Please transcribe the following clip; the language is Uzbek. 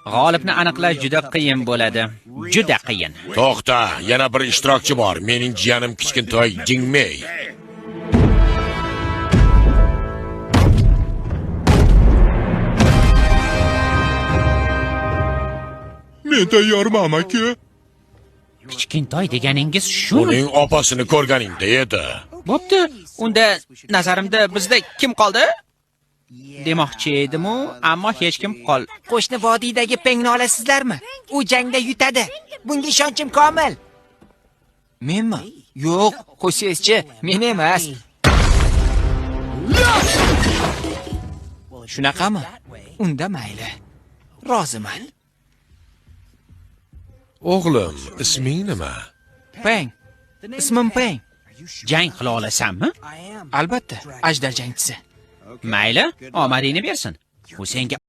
G'olibni aniqlash juda qiyin bo'ladi. Juda qiyin. To'xta, yana bir ishtirokchi bor. Mening jiyanim kichkintoy Jingmei. Men tayyorman, aka. Kichkintoy deganingiz shu? Uning opasini ko'rganingda edi. Bo'pti. Unda nazarimda bizda kim qoldi? Demoqchi edim-u, ammo hech kim qol. Qo'shni vodiydagi Pengni olasizlarmi? U jangda yutadi. Bunga ishonchim komil. Menmi? Yo'q, qo'ysangizchi, men emas. Shunaqami? Unda mayli. Roziman. O'g'lim, isming nima? Peng. Ismim Peng. Jang qila olasanmi? Albatta, ajdar jangchisi. Mayli, omadingni bersin. U senga